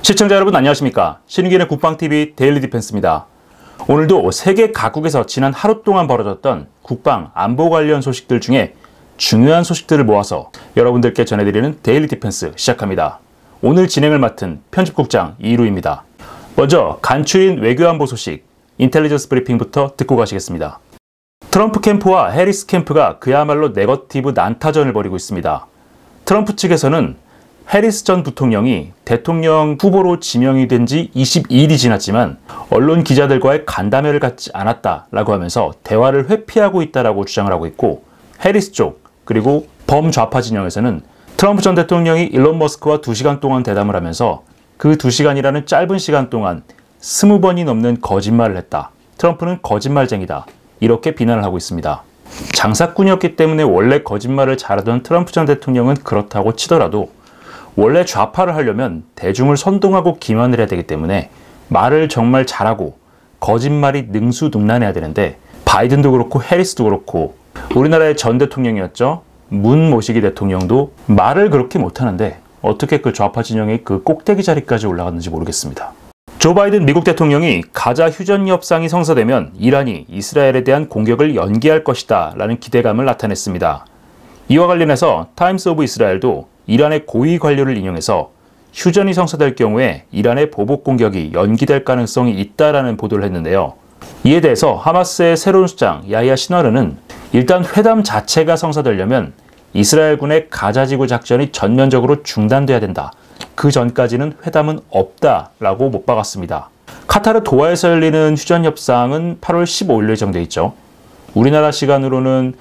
시청자 여러분 안녕하십니까? 신윤기의 국방TV 데일리 디펜스입니다. 오늘도 세계 각국에서 지난 하루 동안 벌어졌던 국방, 안보 관련 소식들 중에 중요한 소식들을 모아서 여러분들께 전해드리는 데일리 디펜스 시작합니다. 오늘 진행을 맡은 편집국장 이루입니다. 먼저 간추린 외교안보 소식, 인텔리전스 브리핑부터 듣고 가시겠습니다. 트럼프 캠프와 해리스 캠프가 그야말로 네거티브 난타전을 벌이고 있습니다. 트럼프 측에서는 해리스 전 부통령이 대통령 후보로 지명이 된 지 22일이 지났지만 언론 기자들과의 간담회를 갖지 않았다라고 하면서 대화를 회피하고 있다라고 주장을 하고 있고, 해리스 쪽 그리고 범좌파 진영에서는 트럼프 전 대통령이 일론 머스크와 2시간 동안 대담을 하면서 그 2시간이라는 짧은 시간 동안 20번이 넘는 거짓말을 했다. 트럼프는 거짓말쟁이다. 이렇게 비난을 하고 있습니다. 장사꾼이었기 때문에 원래 거짓말을 잘하던 트럼프 전 대통령은 그렇다고 치더라도 원래 좌파를 하려면 대중을 선동하고 기만을 해야 되기 때문에 말을 정말 잘하고 거짓말이 능수능란해야 되는데, 바이든도 그렇고 해리스도 그렇고 우리나라의 전 대통령이었죠. 문 모시기 대통령도 말을 그렇게 못하는데 어떻게 그 좌파 진영의 그 꼭대기 자리까지 올라갔는지 모르겠습니다. 조 바이든 미국 대통령이 가자 휴전 협상이 성사되면 이란이 이스라엘에 대한 공격을 연기할 것이다 라는 기대감을 나타냈습니다. 이와 관련해서 타임스 오브 이스라엘도 이란의 고위 관료를 인용해서 휴전이 성사될 경우에 이란의 보복 공격이 연기될 가능성이 있다라는 보도를 했는데요. 이에 대해서 하마스의 새로운 수장 야히야 시너르는 일단 회담 자체가 성사되려면 이스라엘군의 가자지구 작전이 전면적으로 중단돼야 된다. 그 전까지는 회담은 없다라고 못 박았습니다. 카타르 도하에서 열리는 휴전 협상은 8월 15일로 예정돼 있죠. 우리나라 시간으로는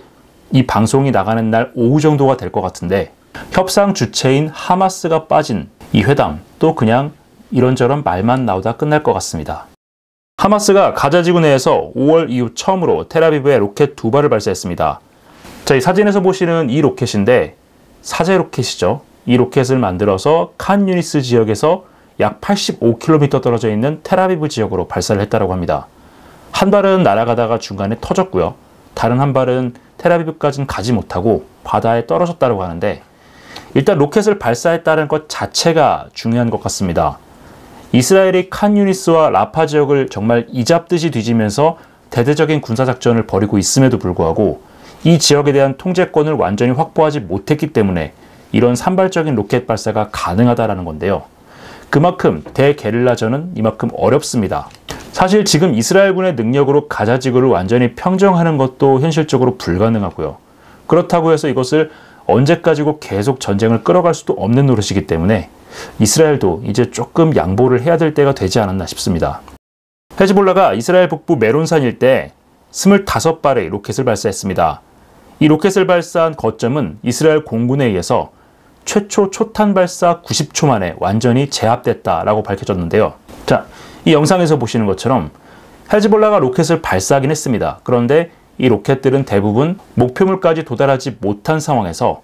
이 방송이 나가는 날 오후 정도가 될 것 같은데, 협상 주체인 하마스가 빠진 이 회담 또 그냥 이런저런 말만 나오다 끝날 것 같습니다. 하마스가 가자지구 내에서 5월 이후 처음으로 텔아비브에 로켓 2발을 발사했습니다. 자, 이 사진에서 보시는 이 로켓인데 사제 로켓이죠. 이 로켓을 만들어서 칸 유니스 지역에서 약 85km 떨어져 있는 텔아비브 지역으로 발사를 했다고 합니다. 한 발은 날아가다가 중간에 터졌고요. 다른 한 발은 텔아비브까지는 가지 못하고 바다에 떨어졌다고 하는데, 일단 로켓을 발사했다는 것 자체가 중요한 것 같습니다. 이스라엘이 칸 유니스와 라파 지역을 정말 이잡듯이 뒤지면서 대대적인 군사작전을 벌이고 있음에도 불구하고 이 지역에 대한 통제권을 완전히 확보하지 못했기 때문에 이런 산발적인 로켓 발사가 가능하다는 건데요. 그만큼 대게릴라전은 이만큼 어렵습니다. 사실 지금 이스라엘군의 능력으로 가자지구를 완전히 평정하는 것도 현실적으로 불가능하고요. 그렇다고 해서 이것을 언제까지고 계속 전쟁을 끌어갈 수도 없는 노릇이기 때문에 이스라엘도 이제 조금 양보를 해야 될 때가 되지 않았나 싶습니다. 헤즈볼라가 이스라엘 북부 메론산 일대에 25발의 로켓을 발사했습니다. 이 로켓을 발사한 거점은 이스라엘 공군에 의해서 최초 초탄 발사 90초 만에 완전히 제압됐다라고 밝혀졌는데요. 자, 이 영상에서 보시는 것처럼 헤즈볼라가 로켓을 발사하긴 했습니다. 그런데 이 로켓들은 대부분 목표물까지 도달하지 못한 상황에서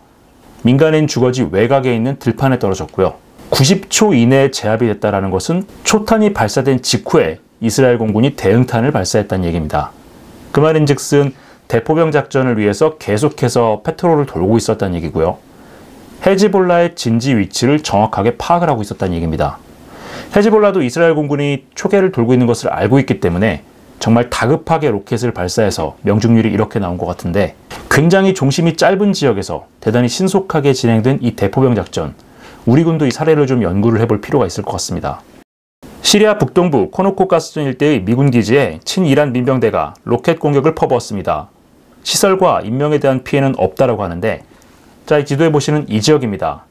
민간인 주거지 외곽에 있는 들판에 떨어졌고요. 90초 이내에 제압이 됐다는 것은 초탄이 발사된 직후에 이스라엘 공군이 대응탄을 발사했다는 얘기입니다. 그 말인즉슨 대포병 작전을 위해서 계속해서 페트롤을 돌고 있었다는 얘기고요. 헤즈볼라의 진지 위치를 정확하게 파악을 하고 있었다는 얘기입니다. 헤즈볼라도 이스라엘 공군이 초계를 돌고 있는 것을 알고 있기 때문에 정말 다급하게 로켓을 발사해서 명중률이 이렇게 나온 것 같은데, 굉장히 종심이 짧은 지역에서 대단히 신속하게 진행된 이 대포병 작전, 우리 군도 이 사례를 좀 연구를 해볼 필요가 있을 것 같습니다. 시리아 북동부 코노코 가스전 일대의 미군 기지에 친이란 민병대가 로켓 공격을 퍼부었습니다. 시설과 인명에 대한 피해는 없다라고 하는데, 자, 이 지도에 보시는 이 지역입니다.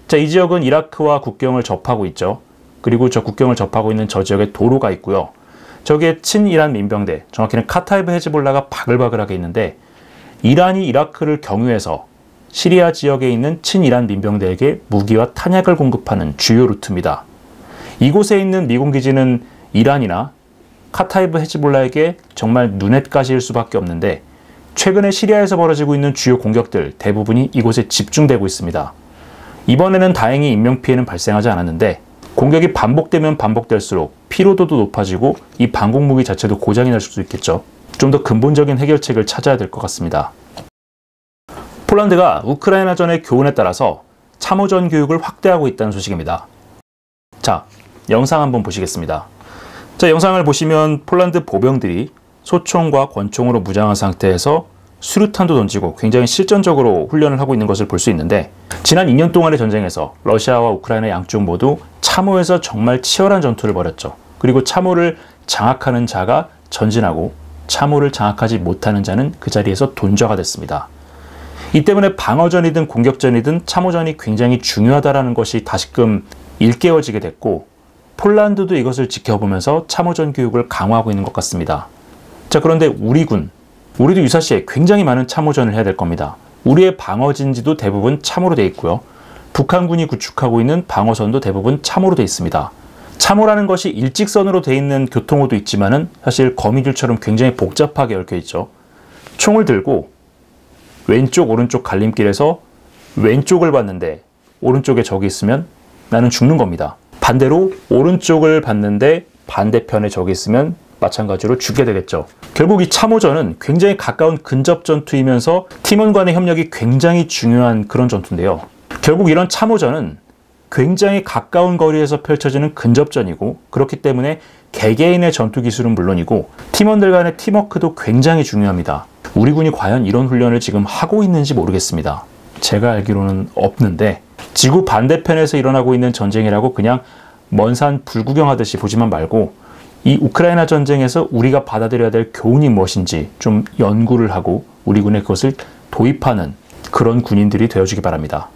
자, 이 지역은 이라크와 국경을 접하고 있죠. 그리고 저 국경을 접하고 있는 저 지역에 도로가 있고요. 저기에 친이란 민병대, 정확히는 카타이브 헤즈볼라가 바글바글하게 있는데, 이란이 이라크를 경유해서 시리아 지역에 있는 친이란 민병대에게 무기와 탄약을 공급하는 주요 루트입니다. 이곳에 있는 미군 기지는 이란이나 카타이브 헤즈볼라에게 정말 눈엣가시일 수밖에 없는데, 최근에 시리아에서 벌어지고 있는 주요 공격들 대부분이 이곳에 집중되고 있습니다. 이번에는 다행히 인명피해는 발생하지 않았는데, 공격이 반복되면 반복될수록 피로도도 높아지고 이 방공무기 자체도 고장이 날 수도 있겠죠. 좀 더 근본적인 해결책을 찾아야 될 것 같습니다. 폴란드가 우크라이나전의 교훈에 따라서 참호전 교육을 확대하고 있다는 소식입니다. 자, 영상 한번 보시겠습니다. 자, 영상을 보시면 폴란드 보병들이 소총과 권총으로 무장한 상태에서 수류탄도 던지고 굉장히 실전적으로 훈련을 하고 있는 것을 볼 수 있는데, 지난 2년 동안의 전쟁에서 러시아와 우크라이나 양쪽 모두 참호에서 정말 치열한 전투를 벌였죠. 그리고 참호를 장악하는 자가 전진하고 참호를 장악하지 못하는 자는 그 자리에서 돈좌가 됐습니다. 이 때문에 방어전이든 공격전이든 참호전이 굉장히 중요하다는 것이 다시금 일깨워지게 됐고, 폴란드도 이것을 지켜보면서 참호전 교육을 강화하고 있는 것 같습니다. 자, 그런데 우리도 유사시에 굉장히 많은 참호전을 해야 될 겁니다. 우리의 방어진지도 대부분 참호로 되어 있고요. 북한군이 구축하고 있는 방어선도 대부분 참호로 되어 있습니다. 참호라는 것이 일직선으로 되어 있는 교통호도 있지만은 사실 거미줄처럼 굉장히 복잡하게 얽혀 있죠. 총을 들고 왼쪽 오른쪽 갈림길에서 왼쪽을 봤는데 오른쪽에 적이 있으면 나는 죽는 겁니다. 반대로 오른쪽을 봤는데 반대편에 적이 있으면 마찬가지로 죽게 되겠죠. 결국 이 참호전은 굉장히 가까운 근접 전투이면서 팀원 간의 협력이 굉장히 중요한 그런 전투인데요. 결국 이런 참호전은 굉장히 가까운 거리에서 펼쳐지는 근접전이고, 그렇기 때문에 개개인의 전투 기술은 물론이고 팀원들 간의 팀워크도 굉장히 중요합니다. 우리 군이 과연 이런 훈련을 지금 하고 있는지 모르겠습니다. 제가 알기로는 없는데, 지구 반대편에서 일어나고 있는 전쟁이라고 그냥 먼 산 불구경하듯이 보지만 말고 이 우크라이나 전쟁에서 우리가 받아들여야 될 교훈이 무엇인지 좀 연구를 하고 우리 군에 그것을 도입하는 그런 군인들이 되어주기 바랍니다.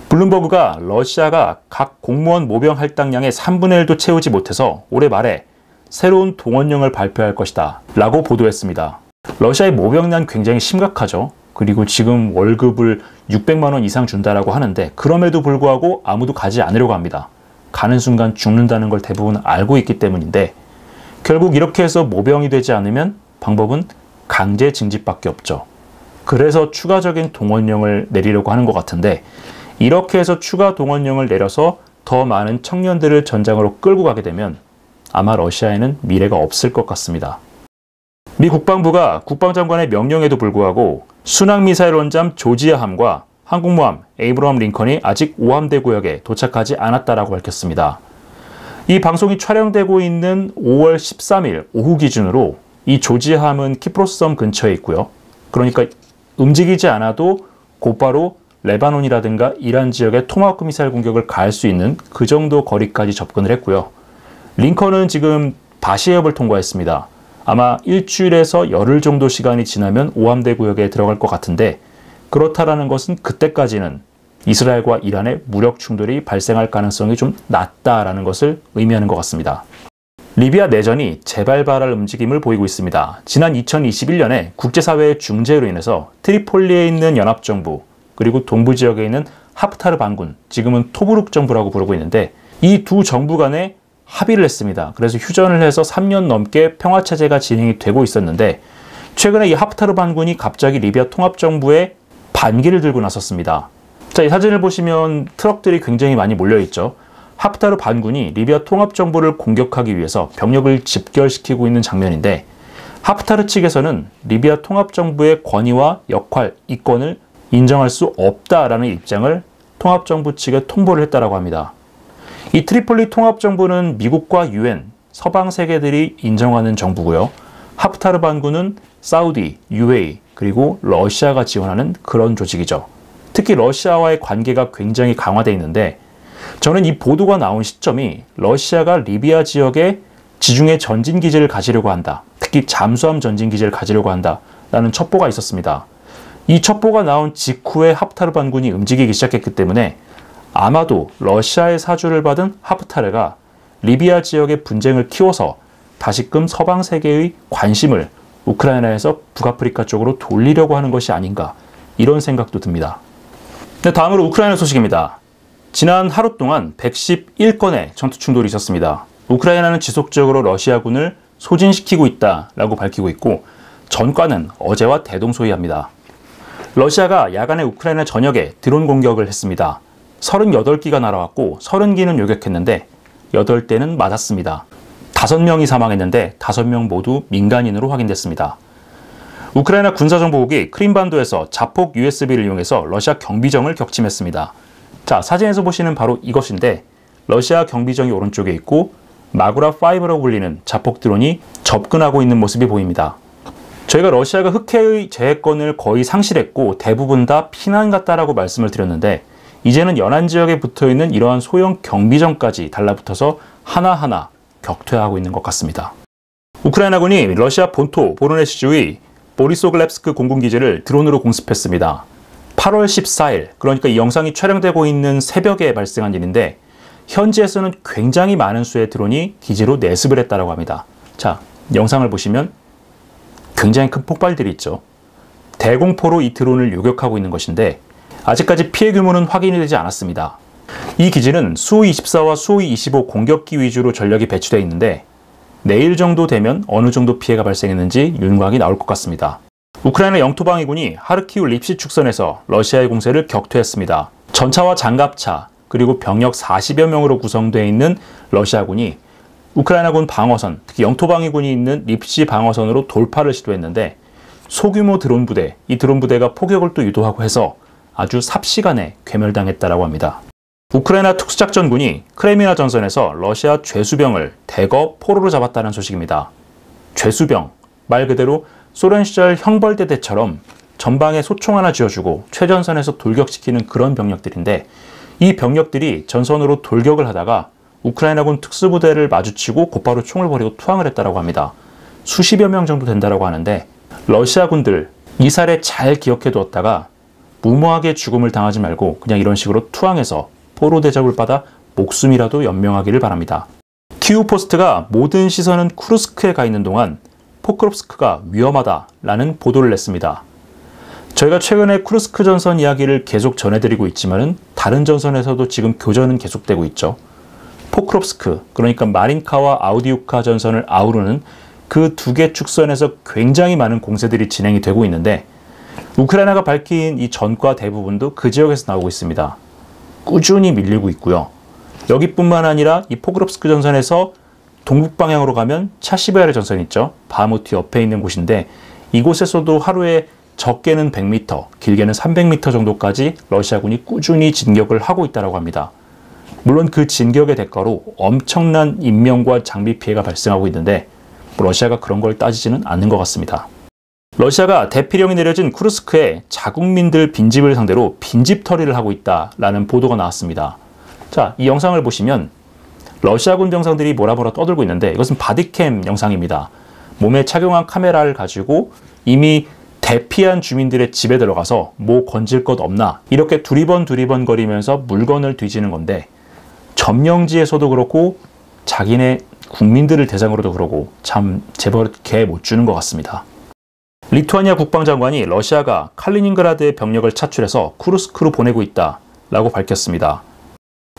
블룸버그가 러시아가 각 공무원 모병 할당량의 3분의 1도 채우지 못해서 올해 말에 새로운 동원령을 발표할 것이다 라고 보도했습니다. 러시아의 모병난 굉장히 심각하죠. 그리고 지금 월급을 600만 원 이상 준다라고 하는데, 그럼에도 불구하고 아무도 가지 않으려고 합니다. 가는 순간 죽는다는 걸 대부분 알고 있기 때문인데, 결국 이렇게 해서 모병이 되지 않으면 방법은 강제 징집밖에 없죠. 그래서 추가적인 동원령을 내리려고 하는 것 같은데, 이렇게 해서 추가 동원령을 내려서 더 많은 청년들을 전장으로 끌고 가게 되면 아마 러시아에는 미래가 없을 것 같습니다. 미 국방부가 국방장관의 명령에도 불구하고 순항미사일 원잠 조지아함과 항공모함 에이브러함 링컨이 아직 오함대 구역에 도착하지 않았다라고 밝혔습니다. 이 방송이 촬영되고 있는 5월 13일 오후 기준으로 이 조지아함은 키프로스 섬 근처에 있고요. 그러니까 움직이지 않아도 곧바로 레바논이라든가 이란 지역의 토마호크 미사일 공격을 가할 수 있는 그 정도 거리까지 접근을 했고요. 링컨은 지금 바시해협을 통과했습니다. 아마 일주일에서 열흘 정도 시간이 지나면 오함대 구역에 들어갈 것 같은데, 그렇다라는 것은 그때까지는 이스라엘과 이란의 무력 충돌이 발생할 가능성이 좀 낮다라는 것을 의미하는 것 같습니다. 리비아 내전이 재발발할 움직임을 보이고 있습니다. 지난 2021년에 국제사회의 중재로 인해서 트리폴리에 있는 연합정부, 그리고 동부 지역에 있는 하프타르 반군, 지금은 토브룩 정부라고 부르고 있는데, 이 두 정부 간에 합의를 했습니다. 그래서 휴전을 해서 3년 넘게 평화체제가 진행이 되고 있었는데, 최근에 이 하프타르 반군이 갑자기 리비아 통합정부에 반기를 들고 나섰습니다. 자, 이 사진을 보시면 트럭들이 굉장히 많이 몰려있죠. 하프타르 반군이 리비아 통합정부를 공격하기 위해서 병력을 집결시키고 있는 장면인데, 하프타르 측에서는 리비아 통합정부의 권위와 역할, 이권을 인정할 수 없다라는 입장을 통합정부 측에 통보를 했다라고 합니다. 이 트리폴리 통합정부는 미국과 유엔, 서방 세계들이 인정하는 정부고요. 하프타르 반군은 사우디, UAE, 그리고 러시아가 지원하는 그런 조직이죠. 특히 러시아와의 관계가 굉장히 강화되어 있는데, 저는 이 보도가 나온 시점이 러시아가 리비아 지역에 지중해 전진기지를 가지려고 한다, 특히 잠수함 전진기지를 가지려고 한다라는 첩보가 있었습니다. 이 첩보가 나온 직후에 하프타르 반군이 움직이기 시작했기 때문에 아마도 러시아의 사주를 받은 하프타르가 리비아 지역의 분쟁을 키워서 다시금 서방 세계의 관심을 우크라이나에서 북아프리카 쪽으로 돌리려고 하는 것이 아닌가, 이런 생각도 듭니다. 네, 다음으로 우크라이나 소식입니다. 지난 하루 동안 111건의 전투 충돌이 있었습니다. 우크라이나는 지속적으로 러시아군을 소진시키고 있다라고 밝히고 있고, 전과는 어제와 대동소이합니다. 러시아가 야간에 우크라이나 전역에 드론 공격을 했습니다. 38기가 날아왔고 30기는 요격했는데 8대는 맞았습니다. 5명이 사망했는데 5명 모두 민간인으로 확인됐습니다. 우크라이나 군사정보국이 크림반도에서 자폭 USB를 이용해서 러시아 경비정을 격침했습니다. 자, 사진에서 보시는 바로 이것인데, 러시아 경비정이 오른쪽에 있고 마구라5라고 불리는 자폭 드론이 접근하고 있는 모습이 보입니다. 저희가 러시아가 흑해의 제해권을 거의 상실했고 대부분 다 피난 갔다라고 말씀을 드렸는데, 이제는 연안 지역에 붙어있는 이러한 소형 경비정까지 달라붙어서 하나하나 격퇴하고 있는 것 같습니다. 우크라이나군이 러시아 본토 보로네시주의 보리소글랩스크 공군기지를 드론으로 공습했습니다. 8월 14일, 그러니까 이 영상이 촬영되고 있는 새벽에 발생한 일인데, 현지에서는 굉장히 많은 수의 드론이 기지로 내습을 했다고 합니다. 자, 영상을 보시면 굉장히 큰 폭발들이 있죠. 대공포로 이 드론을 요격하고 있는 것인데 아직까지 피해 규모는 확인이 되지 않았습니다. 이 기지는 수-24와 수-25 공격기 위주로 전력이 배치되어 있는데 내일 정도 되면 어느 정도 피해가 발생했는지 윤곽이 나올 것 같습니다. 우크라이나 영토방위군이 하르키우 립시 축선에서 러시아의 공세를 격퇴했습니다. 전차와 장갑차 그리고 병력 40여 명으로 구성되어 있는 러시아군이 우크라이나군 방어선, 특히 영토방위군이 있는 립시 방어선으로 돌파를 시도했는데 소규모 드론 부대, 이 드론 부대가 포격을 또 유도하고 해서 아주 삽시간에 괴멸당했다고 합니다. 우크라이나 특수작전군이 크레미나 전선에서 러시아 죄수병을 대거 포로로 잡았다는 소식입니다. 죄수병, 말 그대로 소련 시절 형벌대대처럼 전방에 소총 하나 쥐어주고 최전선에서 돌격시키는 그런 병력들인데, 이 병력들이 전선으로 돌격을 하다가 우크라이나군 특수부대를 마주치고 곧바로 총을 버리고 투항을 했다고 합니다. 수십여 명 정도 된다고 하는데 러시아군들 이 사례 잘 기억해 두었다가 무모하게 죽음을 당하지 말고 그냥 이런 식으로 투항해서 포로 대접을 받아 목숨이라도 연명하기를 바랍니다. 키우포스트가 모든 시선은 쿠르스크에 가 있는 동안 포크롭스크가 위험하다라는 보도를 냈습니다. 저희가 최근에 쿠르스크 전선 이야기를 계속 전해드리고 있지만은 다른 전선에서도 지금 교전은 계속되고 있죠. 포크롭스크, 그러니까 마린카와 아우디우카 전선을 아우르는 그 두 개 축선에서 굉장히 많은 공세들이 진행이 되고 있는데 우크라이나가 밝힌 이 전과 대부분도 그 지역에서 나오고 있습니다. 꾸준히 밀리고 있고요. 여기뿐만 아니라 이 포크롭스크 전선에서 동북 방향으로 가면 차시베르 전선 있죠. 바흐무트 옆에 있는 곳인데 이곳에서도 하루에 적게는 100m, 길게는 300m 정도까지 러시아군이 꾸준히 진격을 하고 있다고 합니다. 물론 그 진격의 대가로 엄청난 인명과 장비 피해가 발생하고 있는데 러시아가 그런 걸 따지지는 않는 것 같습니다. 러시아가 대피령이 내려진 쿠르스크에 자국민들 빈집을 상대로 빈집 털이를 하고 있다라는 보도가 나왔습니다. 자, 이 영상을 보시면 러시아군 병사들이 뭐라 떠들고 있는데 이것은 바디캠 영상입니다. 몸에 착용한 카메라를 가지고 이미 대피한 주민들의 집에 들어가서 뭐 건질 것 없나 이렇게 두리번 거리면서 물건을 뒤지는 건데, 점령지에서도 그렇고 자기네 국민들을 대상으로도 그러고 참 제발 개 못 주는 것 같습니다. 리투아니아 국방장관이 러시아가 칼리닝그라드의 병력을 차출해서 쿠르스크로 보내고 있다라고 밝혔습니다.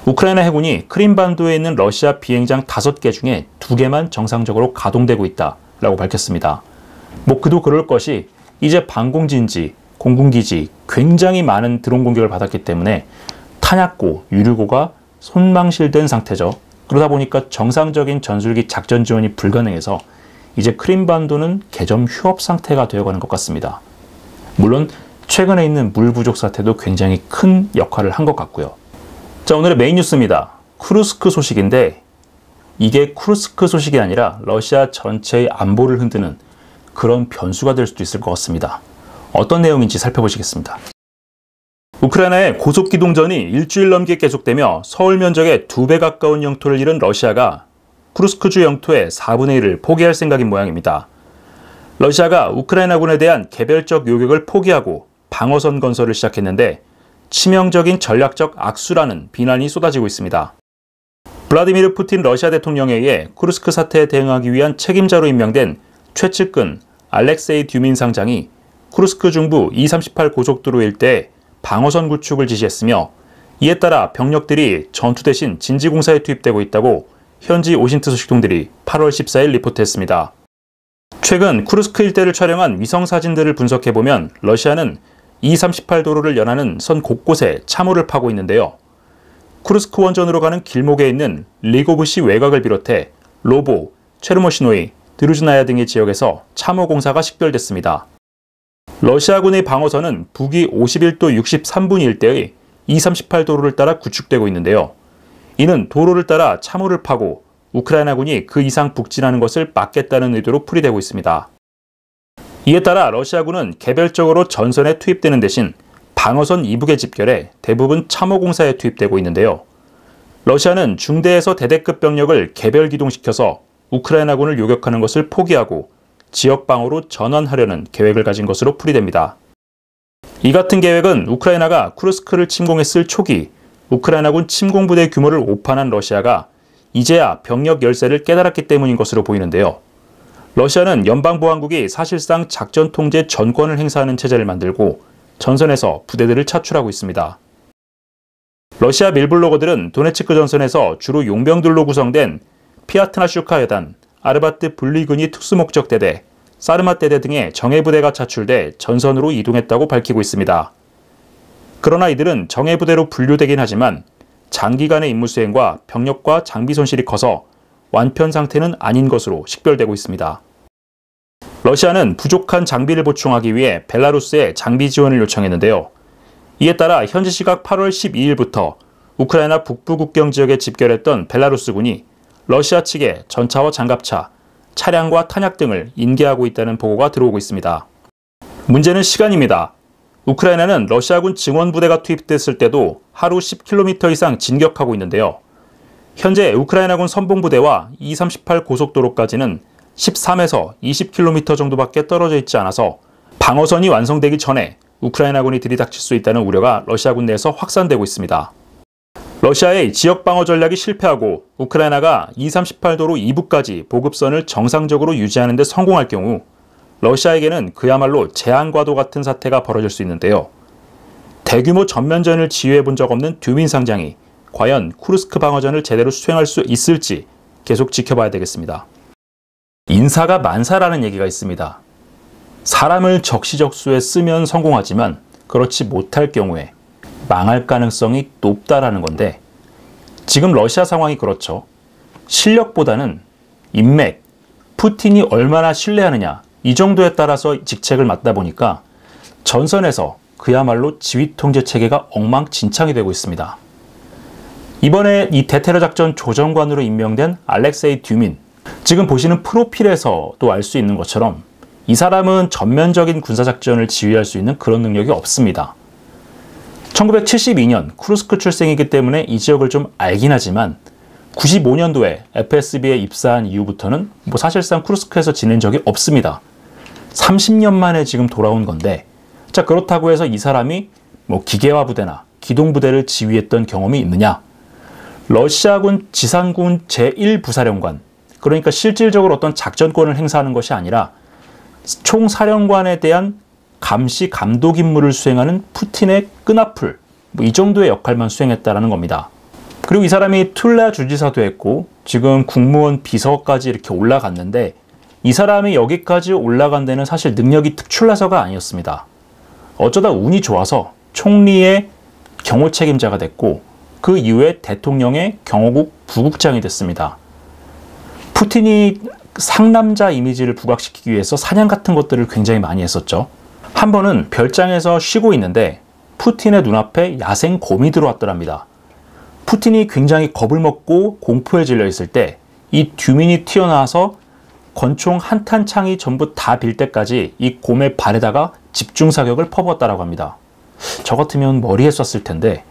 우크라이나 해군이 크림반도에 있는 러시아 비행장 5개 중에 2개만 정상적으로 가동되고 있다라고 밝혔습니다. 뭐 그도 그럴 것이 이제 방공진지, 공군기지 굉장히 많은 드론 공격을 받았기 때문에 탄약고, 유류고가 손망실된 상태죠. 그러다 보니까 정상적인 전술기 작전 지원이 불가능해서 이제 크림반도는 개점 휴업 상태가 되어가는 것 같습니다. 물론 최근에 있는 물 부족 사태도 굉장히 큰 역할을 한 것 같고요. 자, 오늘의 메인 뉴스입니다. 쿠르스크 소식인데 이게 쿠르스크 소식이 아니라 러시아 전체의 안보를 흔드는 그런 변수가 될 수도 있을 것 같습니다. 어떤 내용인지 살펴보시겠습니다. 우크라이나의 고속기동전이 일주일 넘게 계속되며 서울 면적의 2배 가까운 영토를 잃은 러시아가 쿠르스크주 영토의 4분의 1을 포기할 생각인 모양입니다. 러시아가 우크라이나군에 대한 개별적 요격을 포기하고 방어선 건설을 시작했는데 치명적인 전략적 악수라는 비난이 쏟아지고 있습니다. 블라디미르 푸틴 러시아 대통령에 의해 쿠르스크 사태에 대응하기 위한 책임자로 임명된 최측근 알렉세이 듀민 상장이 쿠르스크 중부 E38 고속도로 일대에 방어선 구축을 지시했으며 이에 따라 병력들이 전투 대신 진지공사에 투입되고 있다고 현지 오신트 소식통들이 8월 14일 리포트했습니다. 최근 쿠르스크 일대를 촬영한 위성사진들을 분석해보면 러시아는 E38 도로를 연하는 선 곳곳에 참호를 파고 있는데요. 쿠르스크 원전으로 가는 길목에 있는 리고브시 외곽을 비롯해 로보, 체르모시노이, 드루즈나야 등의 지역에서 참호 공사가 식별됐습니다. 러시아군의 방어선은 북위 51도 63분 일대의 E38 도로를 따라 구축되고 있는데요. 이는 도로를 따라 참호를 파고 우크라이나군이 그 이상 북진하는 것을 막겠다는 의도로 풀이되고 있습니다. 이에 따라 러시아군은 개별적으로 전선에 투입되는 대신 방어선 이북에 집결해 대부분 참호 공사에 투입되고 있는데요. 러시아는 중대에서 대대급 병력을 개별 기동시켜서 우크라이나군을 요격하는 것을 포기하고 지역 방어로 전환하려는 계획을 가진 것으로 풀이됩니다. 이 같은 계획은 우크라이나가 쿠르스크를 침공했을 초기 우크라이나군 침공부대 규모를 오판한 러시아가 이제야 병력 열세를 깨달았기 때문인 것으로 보이는데요. 러시아는 연방보안국이 사실상 작전 통제 전권을 행사하는 체제를 만들고 전선에서 부대들을 차출하고 있습니다. 러시아 밀블로거들은 도네츠크 전선에서 주로 용병들로 구성된 피아트나슈카 여단, 아르바트 분리군이 특수목적대대, 사르마대대 등의 정예부대가 차출돼 전선으로 이동했다고 밝히고 있습니다. 그러나 이들은 정예부대로 분류되긴 하지만 장기간의 임무 수행과 병력과 장비 손실이 커서 완편 상태는 아닌 것으로 식별되고 있습니다. 러시아는 부족한 장비를 보충하기 위해 벨라루스에 장비 지원을 요청했는데요. 이에 따라 현지 시각 8월 12일부터 우크라이나 북부 국경 지역에 집결했던 벨라루스군이 러시아 측에 전차와 장갑차, 차량과 탄약 등을 인계하고 있다는 보고가 들어오고 있습니다. 문제는 시간입니다. 우크라이나는 러시아군 증원부대가 투입됐을 때도 하루 10km 이상 진격하고 있는데요. 현재 우크라이나군 선봉부대와 E38 고속도로까지는 13에서 20km 정도밖에 떨어져 있지 않아서 방어선이 완성되기 전에 우크라이나군이 들이닥칠 수 있다는 우려가 러시아군 내에서 확산되고 있습니다. 러시아의 지역 방어 전략이 실패하고 우크라이나가 E38도로 이북까지 보급선을 정상적으로 유지하는 데 성공할 경우 러시아에게는 그야말로 재앙과도 같은 사태가 벌어질 수 있는데요. 대규모 전면전을 지휘해 본 적 없는 듀민 상장이 과연 쿠르스크 방어전을 제대로 수행할 수 있을지 계속 지켜봐야 되겠습니다. 인사가 만사라는 얘기가 있습니다. 사람을 적시적소에 쓰면 성공하지만 그렇지 못할 경우에 망할 가능성이 높다라는 건데 지금 러시아 상황이 그렇죠. 실력보다는 인맥, 푸틴이 얼마나 신뢰하느냐 이 정도에 따라서 직책을 맡다 보니까 전선에서 그야말로 지휘통제 체계가 엉망진창이 되고 있습니다. 이번에 이 대테러 작전 조정관으로 임명된 알렉세이 듀민, 지금 보시는 프로필에서도 알 수 있는 것처럼 이 사람은 전면적인 군사작전을 지휘할 수 있는 그런 능력이 없습니다. 1972년 쿠르스크 출생이기 때문에 이 지역을 좀 알긴 하지만 95년도에 FSB에 입사한 이후부터는 사실상 쿠르스크에서 지낸 적이 없습니다. 30년 만에 지금 돌아온 건데 자 그렇다고 해서 이 사람이 기계화 부대나 기동부대를 지휘했던 경험이 있느냐? 러시아군 지상군 제1부사령관, 그러니까 실질적으로 어떤 작전권을 행사하는 것이 아니라 총사령관에 대한 감시 감독 임무를 수행하는 푸틴의 끈앞을 이 정도의 역할만 수행했다라는 겁니다. 그리고 이 사람이 툴레아 주지사도 했고 지금 국무원 비서까지 이렇게 올라갔는데 이 사람이 여기까지 올라간 데는 사실 능력이 특출나서가 아니었습니다. 어쩌다 운이 좋아서 총리의 경호 책임자가 됐고 그 이후에 대통령의 경호국 부국장이 됐습니다. 푸틴이 상남자 이미지를 부각시키기 위해서 사냥 같은 것들을 굉장히 많이 했었죠. 한 번은 별장에서 쉬고 있는데 푸틴의 눈앞에 야생 곰이 들어왔더랍니다. 푸틴이 굉장히 겁을 먹고 공포에 질려 있을 때 이 듀민이 튀어나와서 권총 한 탄 창이 전부 다 빌 때까지 이 곰의 발에다가 집중 사격을 퍼부었다라고 합니다. 저 같으면 머리에 쐈을 텐데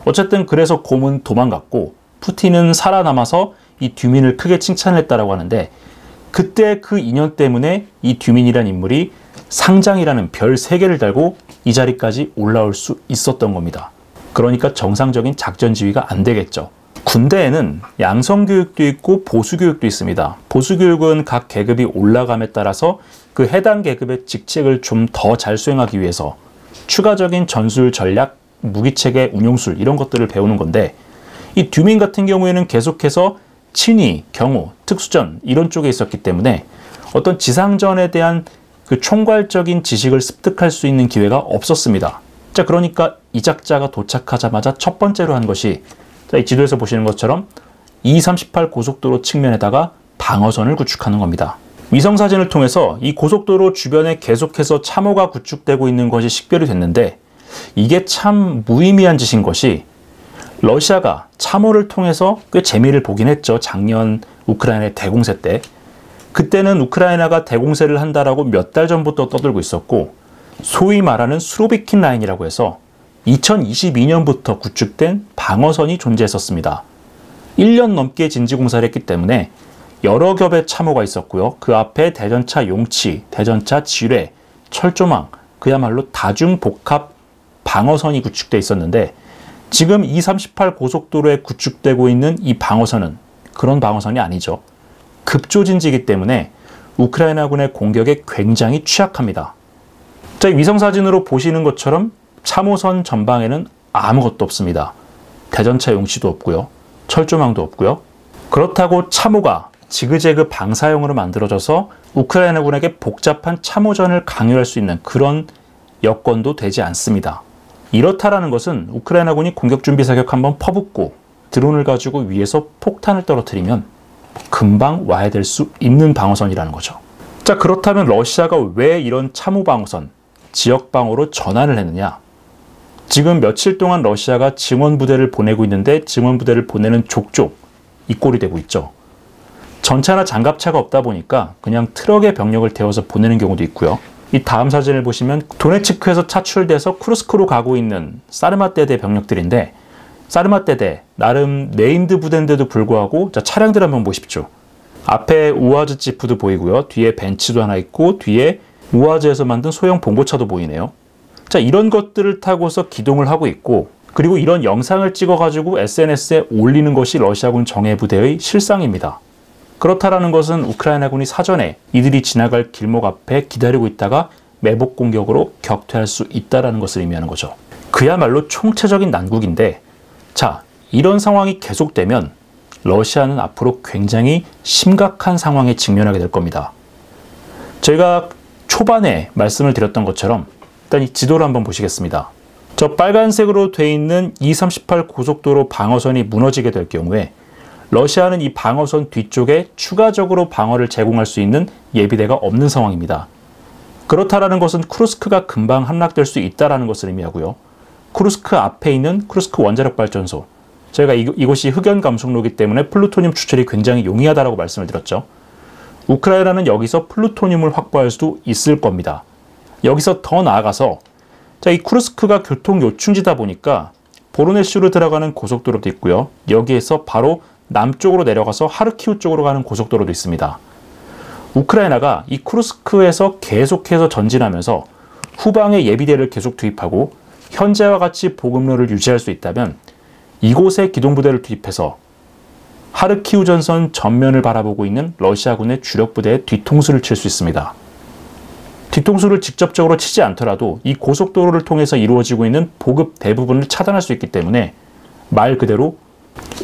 어쨌든 그래서 곰은 도망갔고 푸틴은 살아남아서 이 듀민을 크게 칭찬했다라고 하는데 그때 그 인연 때문에 이 듀민이라는 인물이 상장이라는 별 3개를 달고 이 자리까지 올라올 수 있었던 겁니다. 그러니까 정상적인 작전 지휘가 안 되겠죠. 군대에는 양성교육도 있고 보수교육도 있습니다. 보수교육은 각 계급이 올라감에 따라서 그 해당 계급의 직책을 좀 더 잘 수행하기 위해서 추가적인 전술 전략, 무기체계 운용술 이런 것들을 배우는 건데 이 듀민 같은 경우에는 계속해서 친위, 경호, 특수전 이런 쪽에 있었기 때문에 어떤 지상전에 대한 그 총괄적인 지식을 습득할 수 있는 기회가 없었습니다. 자, 그러니까 이 작자가 도착하자마자 첫 번째로 한 것이 이 지도에서 보시는 것처럼 E38 고속도로 측면에다가 방어선을 구축하는 겁니다. 위성사진을 통해서 이 고속도로 주변에 계속해서 참호가 구축되고 있는 것이 식별이 됐는데 이게 참 무의미한 짓인 것이 러시아가 참호를 통해서 꽤 재미를 보긴 했죠. 작년 우크라이나의 대공세 때. 그때는 우크라이나가 대공세를 한다라고 몇 달 전부터 떠들고 있었고, 소위 말하는 수로비킨 라인이라고 해서 2022년부터 구축된 방어선이 존재했었습니다. 1년 넘게 진지공사를 했기 때문에 여러 겹의 참호가 있었고요. 그 앞에 대전차 용치, 대전차 지뢰, 철조망, 그야말로 다중복합 방어선이 구축되어 있었는데, 지금 E38 고속도로에 구축되고 있는 이 방어선은 그런 방어선이 아니죠. 급조진지이기 때문에 우크라이나군의 공격에 굉장히 취약합니다. 자, 이 위성사진으로 보시는 것처럼 참호선 전방에는 아무것도 없습니다. 대전차 용치도 없고요. 철조망도 없고요. 그렇다고 참호가 지그재그 방사형으로 만들어져서 우크라이나군에게 복잡한 참호전을 강요할 수 있는 그런 여건도 되지 않습니다. 이렇다라는 것은 우크라이나군이 공격준비 사격 한번 퍼붓고 드론을 가지고 위에서 폭탄을 떨어뜨리면 금방 와야 될 수 있는 방어선이라는 거죠. 자, 그렇다면 러시아가 왜 이런 참호 방어선, 지역 방어로 전환을 했느냐? 지금 며칠 동안 러시아가 증원부대를 보내고 있는데 증원부대를 보내는 족족 이 꼴이 되고 있죠. 전차나 장갑차가 없다 보니까 그냥 트럭에 병력을 태워서 보내는 경우도 있고요. 이 다음 사진을 보시면 도네츠크에서 차출돼서 쿠르스크로 가고 있는 사르마떼대 병력들인데, 사르마떼대 나름 네임드 부대인데도 불구하고 자, 차량들 한번 보십시오. 앞에 우아즈 지프도 보이고요. 뒤에 벤츠도 하나 있고 뒤에 우아즈에서 만든 소형 봉고차도 보이네요. 자, 이런 것들을 타고서 기동을 하고 있고, 그리고 이런 영상을 찍어가지고 SNS에 올리는 것이 러시아군 정예부대의 실상입니다. 그렇다라는 것은 우크라이나군이 사전에 이들이 지나갈 길목 앞에 기다리고 있다가 매복 공격으로 격퇴할 수 있다는 것을 의미하는 거죠. 그야말로 총체적인 난국인데, 자, 이런 상황이 계속되면 러시아는 앞으로 굉장히 심각한 상황에 직면하게 될 겁니다. 제가 초반에 말씀을 드렸던 것처럼 일단 이 지도를 한번 보시겠습니다. 저 빨간색으로 돼 있는 E38 고속도로 방어선이 무너지게 될 경우에 러시아는 이 방어선 뒤쪽에 추가적으로 방어를 제공할 수 있는 예비대가 없는 상황입니다. 그렇다라는 것은 쿠르스크가 금방 함락될 수 있다는 것을 의미하고요. 쿠르스크 앞에 있는 쿠르스크 원자력 발전소, 저희가 이곳이 흑연 감속로이기 때문에 플루토늄 추출이 굉장히 용이하다고 말씀을 드렸죠. 우크라이나는 여기서 플루토늄을 확보할 수도 있을 겁니다. 여기서 더 나아가서 자, 이 쿠르스크가 교통 요충지다 보니까 보로네시우로 들어가는 고속도로도 있고요. 여기에서 바로 남쪽으로 내려가서 하르키우 쪽으로 가는 고속도로도 있습니다. 우크라이나가 이 쿠르스크에서 계속해서 전진하면서 후방에 예비대를 계속 투입하고 현재와 같이 보급로를 유지할 수 있다면 이곳에 기동부대를 투입해서 하르키우 전선 전면을 바라보고 있는 러시아군의 주력 부대의 뒤통수를 칠 수 있습니다. 뒤통수를 직접적으로 치지 않더라도 이 고속도로를 통해서 이루어지고 있는 보급 대부분을 차단할 수 있기 때문에 말 그대로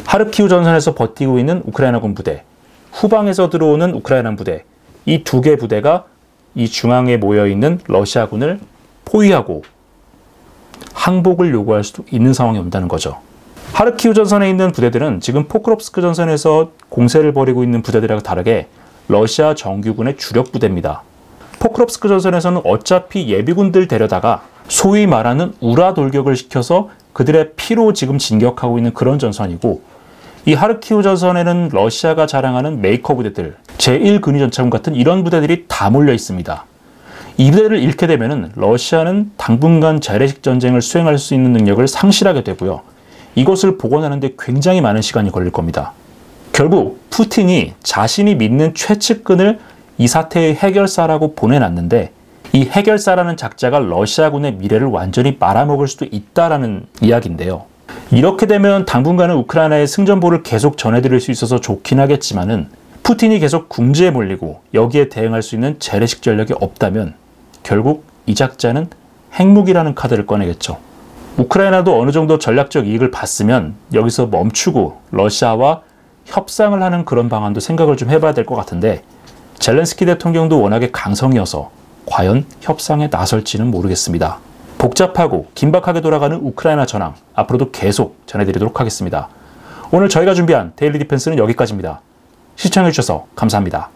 하르키우 전선에서 버티고 있는 우크라이나군 부대, 후방에서 들어오는 우크라이나 부대, 이 두 개 부대가 이 중앙에 모여있는 러시아군을 포위하고 항복을 요구할 수도 있는 상황이 온다는 거죠. 하르키우 전선에 있는 부대들은 지금 포크롭스크 전선에서 공세를 벌이고 있는 부대들하고 다르게 러시아 정규군의 주력 부대입니다. 포크롭스크 전선에서는 어차피 예비군들 데려다가 소위 말하는 우라 돌격을 시켜서 그들의 피로 지금 진격하고 있는 그런 전선이고, 이 하르키우 전선에는 러시아가 자랑하는 메이커 부대들, 제1근위전차군 같은 이런 부대들이 다 몰려 있습니다. 이 부대를 잃게 되면 러시아는 당분간 재래식 전쟁을 수행할 수 있는 능력을 상실하게 되고요. 이것을 복원하는 데 굉장히 많은 시간이 걸릴 겁니다. 결국 푸틴이 자신이 믿는 최측근을 이 사태의 해결사라고 보내놨는데, 이 해결사라는 작자가 러시아군의 미래를 완전히 말아먹을 수도 있다라는 이야기인데요. 이렇게 되면 당분간은 우크라이나의 승전보를 계속 전해드릴 수 있어서 좋긴 하겠지만은, 푸틴이 계속 궁지에 몰리고 여기에 대응할 수 있는 재래식 전력이 없다면 결국 이 작자는 핵무기라는 카드를 꺼내겠죠. 우크라이나도 어느 정도 전략적 이익을 봤으면 여기서 멈추고 러시아와 협상을 하는 그런 방안도 생각을 좀 해봐야 될 것 같은데, 젤렌스키 대통령도 워낙에 강성이어서 과연 협상에 나설지는 모르겠습니다. 복잡하고 긴박하게 돌아가는 우크라이나 전황, 앞으로도 계속 전해드리도록 하겠습니다. 오늘 저희가 준비한 데일리 디펜스는 여기까지입니다. 시청해주셔서 감사합니다.